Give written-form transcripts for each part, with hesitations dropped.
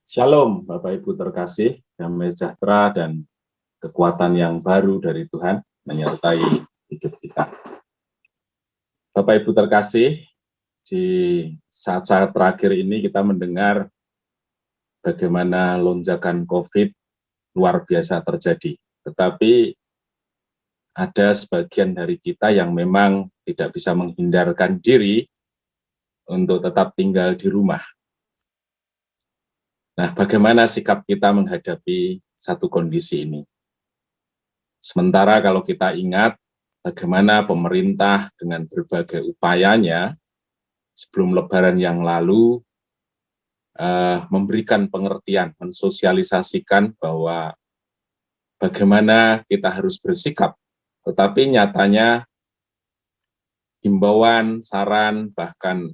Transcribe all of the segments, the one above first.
Shalom, Bapak Ibu terkasih, damai sejahtera dan kekuatan yang baru dari Tuhan menyertai hidup kita. Bapak Ibu terkasih, di saat-saat terakhir ini kita mendengar bagaimana lonjakan COVID luar biasa terjadi. Tetapi ada sebagian dari kita yang memang tidak bisa menghindarkan diri untuk tetap tinggal di rumah. Nah, bagaimana sikap kita menghadapi satu kondisi ini? Sementara kalau kita ingat bagaimana pemerintah dengan berbagai upayanya sebelum Lebaran yang lalu memberikan pengertian, mensosialisasikan bahwa bagaimana kita harus bersikap, tetapi nyatanya himbauan, saran, bahkan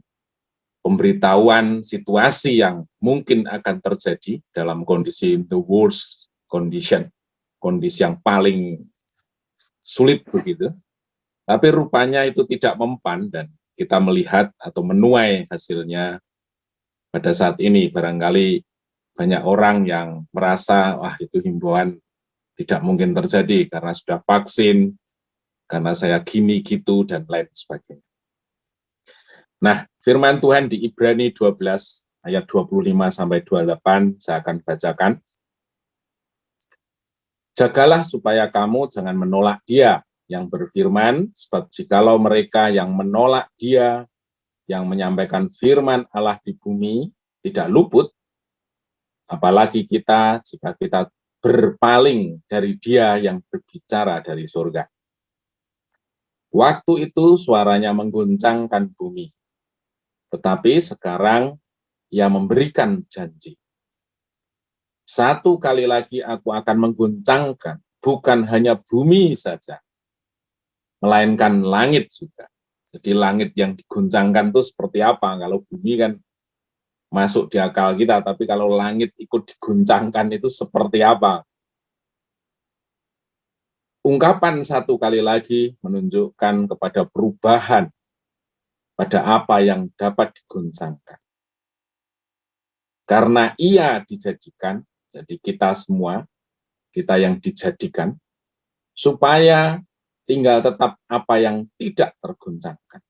pemberitahuan situasi yang mungkin akan terjadi dalam kondisi the worst condition, kondisi yang paling sulit begitu, tapi rupanya itu tidak mempan dan kita melihat atau menuai hasilnya pada saat ini. Barangkali banyak orang yang merasa, wah itu himbauan tidak mungkin terjadi karena sudah vaksin, karena saya gini gitu dan lain sebagainya. Nah, firman Tuhan di Ibrani 12 ayat 25 sampai 28 saya akan bacakan. Jagalah supaya kamu jangan menolak Dia yang berfirman, sebab jikalau mereka yang menolak Dia yang menyampaikan firman Allah di bumi tidak luput, apalagi kita jika kita berpaling dari Dia yang berbicara dari surga. Waktu itu suaranya mengguncangkan bumi, tetapi sekarang Ia memberikan janji. Satu kali lagi aku akan mengguncangkan bukan hanya bumi saja, melainkan langit juga. Jadi langit yang diguncangkan itu seperti apa? Kalau bumi kan masuk di akal kita, tapi kalau langit ikut diguncangkan itu seperti apa? Ungkapan satu kali lagi menunjukkan kepada perubahan pada apa yang dapat diguncangkan. Karena Ia dijadikan, jadi kita semua, kita yang dijadikan, supaya tinggal tetap apa yang tidak terguncangkan.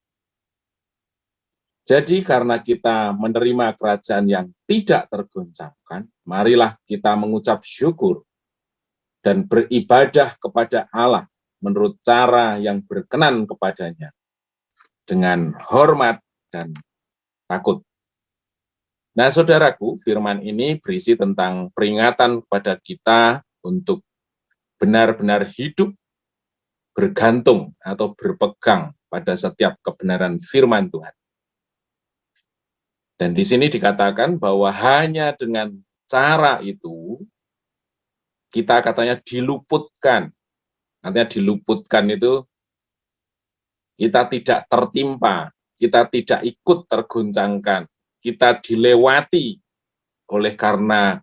Jadi karena kita menerima kerajaan yang tidak terguncangkan, marilah kita mengucap syukur dan beribadah kepada Allah menurut cara yang berkenan kepadanya, dengan hormat dan takut. Nah, saudaraku, firman ini berisi tentang peringatan kepada kita untuk benar-benar hidup bergantung atau berpegang pada setiap kebenaran firman Tuhan. Dan di sini dikatakan bahwa hanya dengan cara itu kita katanya diluputkan. Artinya diluputkan itu kita tidak tertimpa, kita tidak ikut terguncangkan, kita dilewati oleh karena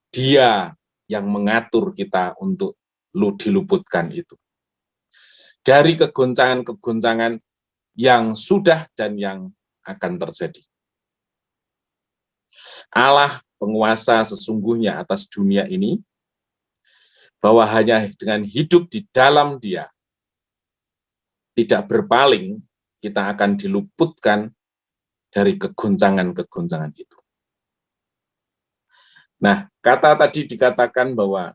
Dia yang mengatur kita untuk diluputkan itu. Dari kegoncangan-kegoncangan yang sudah dan yang akan terjadi. Allah penguasa sesungguhnya atas dunia ini, bahwa hanya dengan hidup di dalam Dia, tidak berpaling, kita akan diluputkan dari kegoncangan-kegoncangan itu. Nah, kata tadi dikatakan bahwa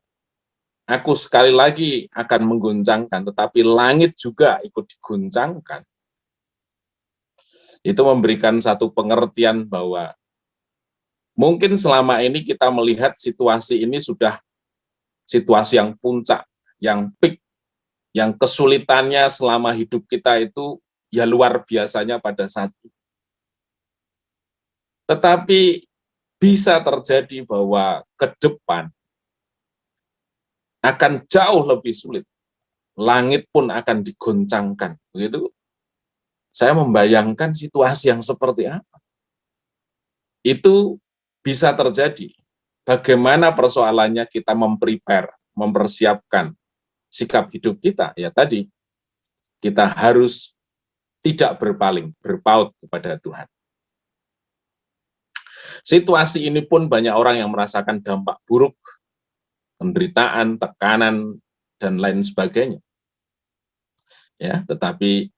aku sekali lagi akan mengguncangkan, tetapi langit juga ikut diguncangkan. Itu memberikan satu pengertian bahwa mungkin selama ini kita melihat situasi ini sudah situasi yang puncak, yang peak, yang kesulitannya selama hidup kita itu ya luar biasanya pada saat itu. Tetapi bisa terjadi bahwa ke depan akan jauh lebih sulit. Langit pun akan digoncangkan. Begitu. Saya membayangkan situasi yang seperti apa. Itu bisa terjadi. Bagaimana persoalannya kita mempersiapkan sikap hidup kita. Ya tadi, kita harus tidak berpaling, berpaut kepada Tuhan. Situasi ini pun banyak orang yang merasakan dampak buruk, penderitaan, tekanan, dan lain sebagainya. Ya, tetapi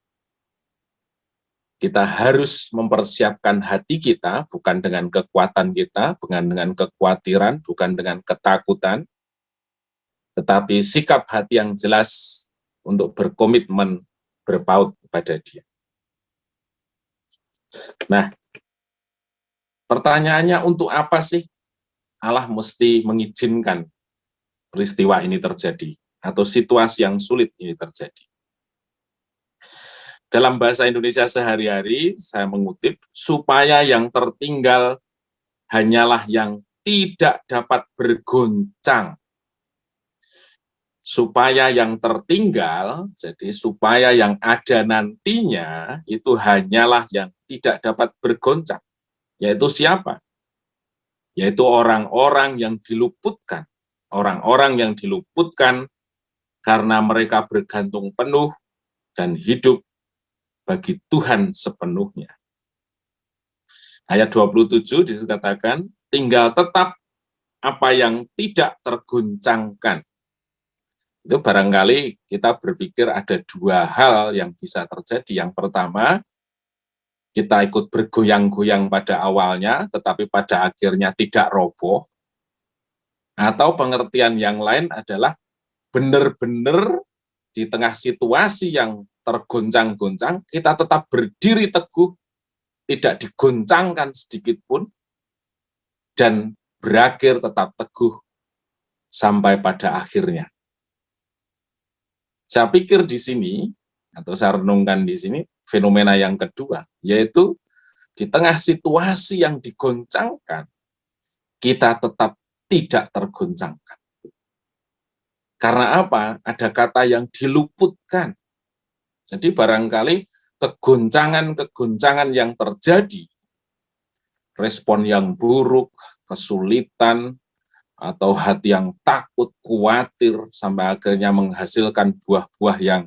kita harus mempersiapkan hati kita, bukan dengan kekuatan kita, bukan dengan kekhawatiran, bukan dengan ketakutan, tetapi sikap hati yang jelas untuk berkomitmen berpaut kepada Dia. Nah, pertanyaannya, untuk apa sih Allah mesti mengizinkan peristiwa ini terjadi, atau situasi yang sulit ini terjadi? Dalam bahasa Indonesia sehari-hari, saya mengutip, supaya yang tertinggal hanyalah yang tidak dapat bergoncang. Supaya yang tertinggal, jadi supaya yang ada nantinya, itu hanyalah yang tidak dapat bergoncang. Yaitu siapa? Yaitu orang-orang yang diluputkan. Orang-orang yang diluputkan karena mereka bergantung penuh dan hidup bagi Tuhan sepenuhnya. Ayat 27 dikatakan, tinggal tetap apa yang tidak tergoncangkan. Itu barangkali kita berpikir ada dua hal yang bisa terjadi. Yang pertama, kita ikut bergoyang-goyang pada awalnya, tetapi pada akhirnya tidak roboh. Atau pengertian yang lain adalah benar-benar di tengah situasi yang tergoncang-goncang, kita tetap berdiri teguh, tidak digoncangkan sedikit pun, dan berakhir tetap teguh sampai pada akhirnya. Saya pikir di sini, atau saya renungkan di sini, fenomena yang kedua, yaitu di tengah situasi yang digoncangkan, kita tetap tidak tergoncangkan. Karena apa? Ada kata yang diluputkan. Jadi barangkali kegoncangan-kegoncangan yang terjadi, respon yang buruk, kesulitan, atau hati yang takut, khawatir, sampai akhirnya menghasilkan buah-buah yang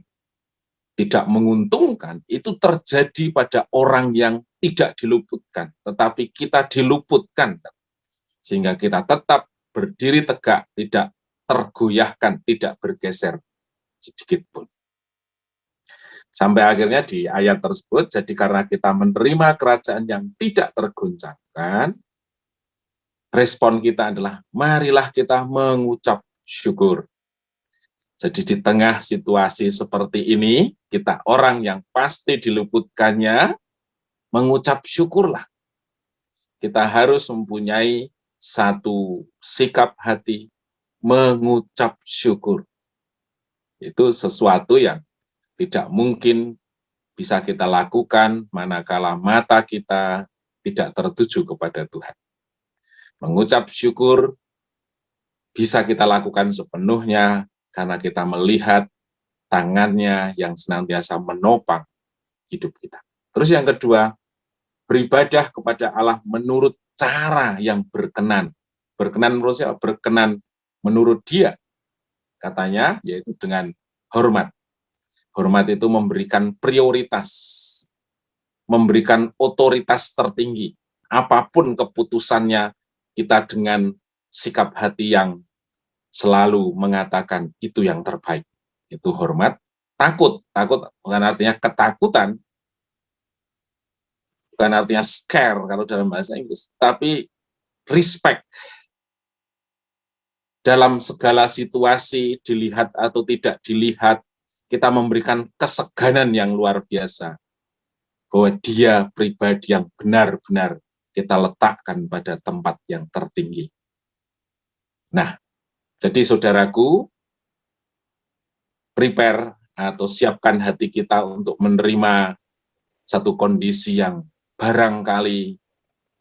tidak menguntungkan, itu terjadi pada orang yang tidak diluputkan, tetapi kita diluputkan, sehingga kita tetap berdiri tegak, tidak tergoyahkan, tidak bergeser sedikit pun. Sampai akhirnya di ayat tersebut, jadi karena kita menerima kerajaan yang tidak tergoncangkan, respon kita adalah, marilah kita mengucap syukur. Jadi di tengah situasi seperti ini, kita orang yang pasti diluputkannya, mengucap syukurlah. Kita harus mempunyai satu sikap hati, mengucap syukur. Itu sesuatu yang tidak mungkin bisa kita lakukan manakala mata kita tidak tertuju kepada Tuhan. Mengucap syukur bisa kita lakukan sepenuhnya karena kita melihat tangannya yang senantiasa menopang hidup kita. Terus yang kedua, beribadah kepada Allah menurut cara yang berkenan. Berkenan menurut siapa? Berkenan menurut Dia. Katanya, yaitu dengan hormat. Hormat itu memberikan prioritas, memberikan otoritas tertinggi. Apapun keputusannya, kita dengan sikap hati yang selalu mengatakan itu yang terbaik. Itu hormat. Takut bukan artinya ketakutan, bukan artinya scare kalau dalam bahasa Inggris, tapi respect. Dalam segala situasi, dilihat atau tidak dilihat, kita memberikan keseganan yang luar biasa, bahwa Dia pribadi yang benar-benar kita letakkan pada tempat yang tertinggi. Nah, jadi saudaraku, prepare atau siapkan hati kita untuk menerima satu kondisi yang barangkali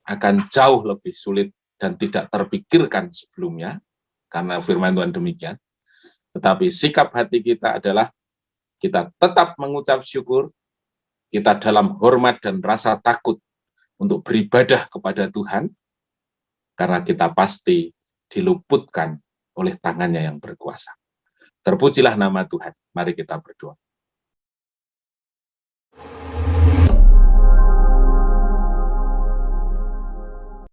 akan jauh lebih sulit dan tidak terpikirkan sebelumnya, karena firman Tuhan demikian. Tetapi sikap hati kita adalah kita tetap mengucap syukur, kita dalam hormat dan rasa takut untuk beribadah kepada Tuhan, karena kita pasti diluputkan oleh tangannya yang berkuasa. Terpujilah nama Tuhan. Mari kita berdoa.